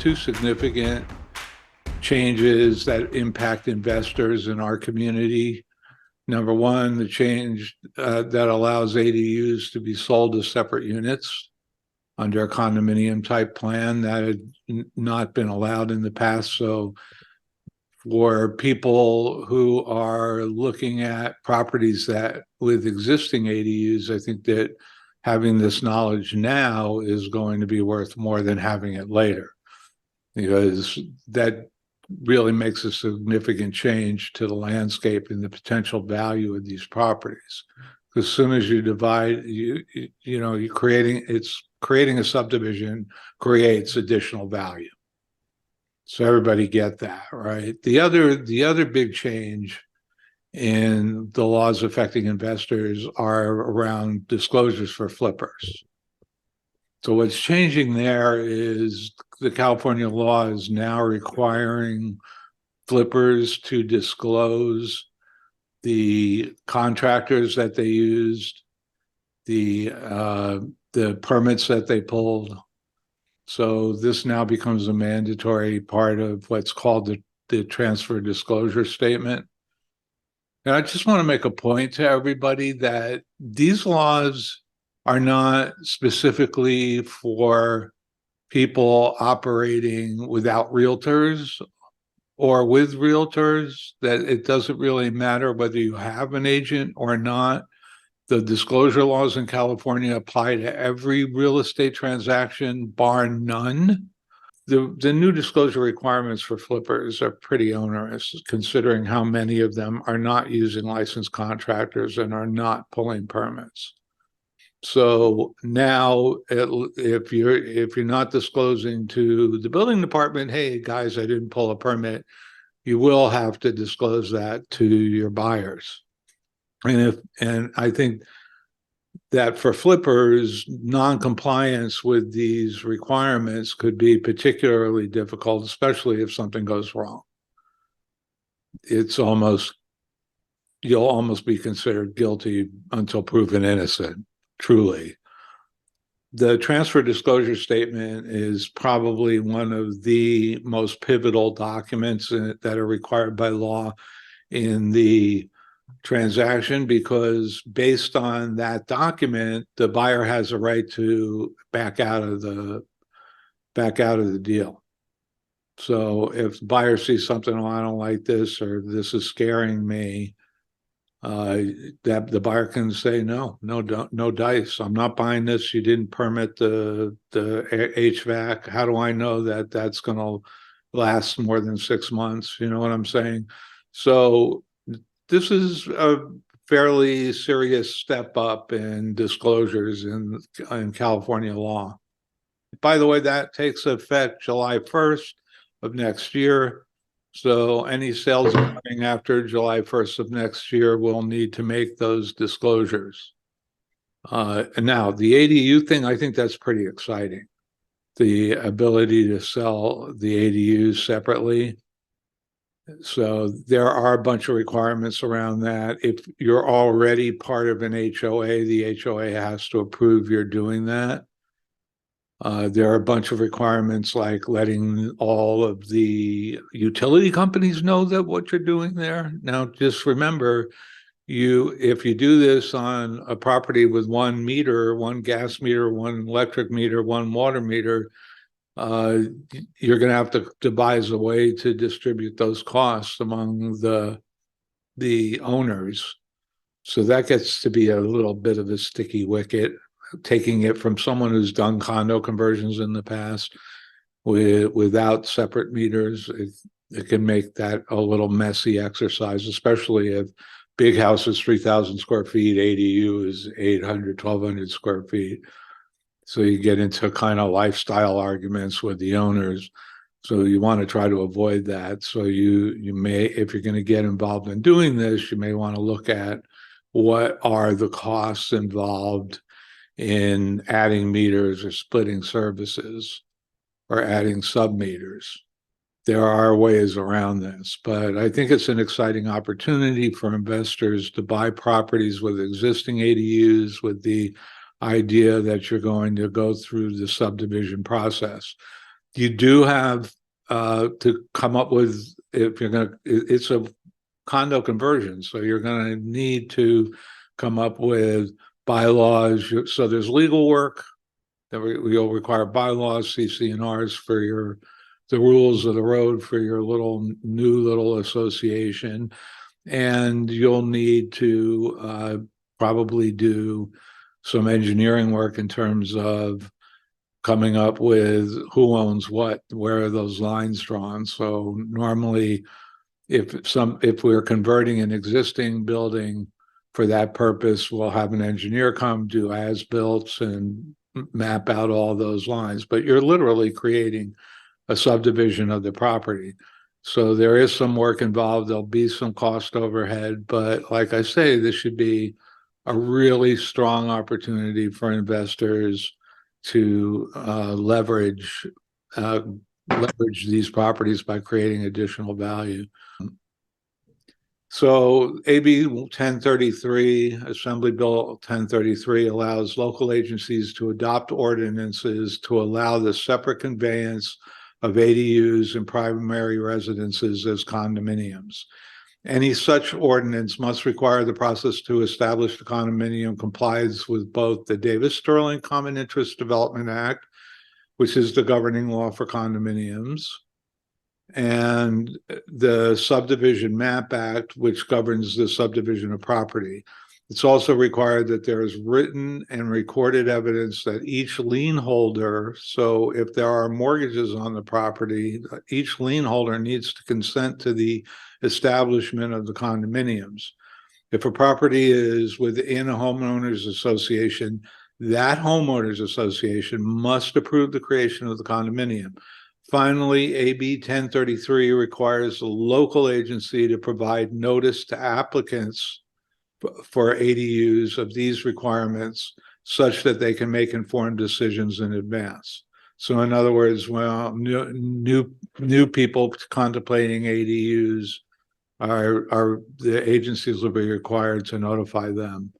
two significant changes that impact investors in our community. Number one, the change that allows ADUs to be sold as separate units under a condominium type plan that had not been allowed in the past. So for people who are looking at properties that with existing ADUs, I think that having this knowledge now is going to be worth more than having it later, because that really makes a significant change to the landscape and the potential value of these properties. As soon as you divide, you're creating a subdivision creates additional value. So everybody get that, right? The other big change in the laws affecting investors are around disclosures for flippers. So what's changing there is the California law is now requiring flippers to disclose the contractors that they used, the permits that they pulled. So this now becomes a mandatory part of what's called the transfer disclosure statement. And I just want to make a point to everybody that these laws are not specifically for people operating without realtors or with realtors, that it doesn't really matter whether you have an agent or not. The disclosure laws in California apply to every real estate transaction, bar none. The new disclosure requirements for flippers are pretty onerous, considering how many of them are not using licensed contractors and are not pulling permits. So now, if you're not disclosing to the building department, hey guys, I didn't pull a permit, you will have to disclose that to your buyers. And I think that for flippers, non-compliance with these requirements could be particularly difficult, especially if something goes wrong. You'll almost be considered guilty until proven innocent, truly. The transfer disclosure statement is probably one of the most pivotal documents that are required by law in the transaction, because based on that document, the buyer has a right to back out of the deal. So if the buyer sees something, oh, I don't like this, or this is scaring me, that the buyer can say, no dice. I'm not buying this. You didn't permit the HVAC. How do I know that that's going to last more than 6 months? You know what I'm saying? So this is a fairly serious step up in disclosures in California law. By the way, that takes effect July 1st of next year. So any sales coming after July 1st of next year will need to make those disclosures. And now the ADU thing, I think that's pretty exciting. The ability to sell the ADUs separately. So there are a bunch of requirements around that. If you're already part of an HOA, the HOA has to approve you're doing that. There are a bunch of requirements like letting all of the utility companies know that what you're doing there. Now, just remember, if you do this on a property with one meter, one gas meter, one electric meter, one water meter, you're going to have to devise a way to distribute those costs among the owners. So that gets to be a little bit of a sticky wicket, taking it from someone who's done condo conversions in the past without separate meters. It can make that a little messy exercise, especially if big house is 3,000 square feet, ADU is 800, 1,200 square feet. So you get into kind of lifestyle arguments with the owners. So you want to try to avoid that. So you may, if you're going to get involved in doing this, you may want to look at what are the costs involved in adding meters or splitting services or adding sub-meters. There are ways around this, but I think it's an exciting opportunity for investors to buy properties with existing ADUs with the idea that you're going to go through the subdivision process. You do have to come up with, if you're going to, it's a condo conversion, so you're going to need to come up with bylaws. So there's legal work that we'll require bylaws, CC&Rs for the rules of the road for your new little association. And you'll need to probably do some engineering work in terms of coming up with who owns what, where are those lines drawn. So normally, if we're converting an existing building for that purpose, we'll have an engineer come do as-built and map out all those lines. But you're literally creating a subdivision of the property. So there is some work involved. There'll be some cost overhead, but like I say, this should be a really strong opportunity for investors to leverage these properties by creating additional value. So AB 1033, Assembly Bill 1033, allows local agencies to adopt ordinances to allow the separate conveyance of ADUs and primary residences as condominiums. Any such ordinance must require the process to establish the condominium complies with both the Davis-Sterling Common Interest Development Act, which is the governing law for condominiums, and the Subdivision Map Act, which governs the subdivision of property. It's also required that there is written and recorded evidence that each lien holder, so if there are mortgages on the property, each lien holder needs to consent to the establishment of the condominiums. If a property is within a homeowners association, that homeowners association must approve the creation of the condominium. Finally, AB 1033 requires the local agency to provide notice to applicants for ADUs of these requirements such that they can make informed decisions in advance. So in other words, well, new people contemplating ADUs are the agencies will be required to notify them.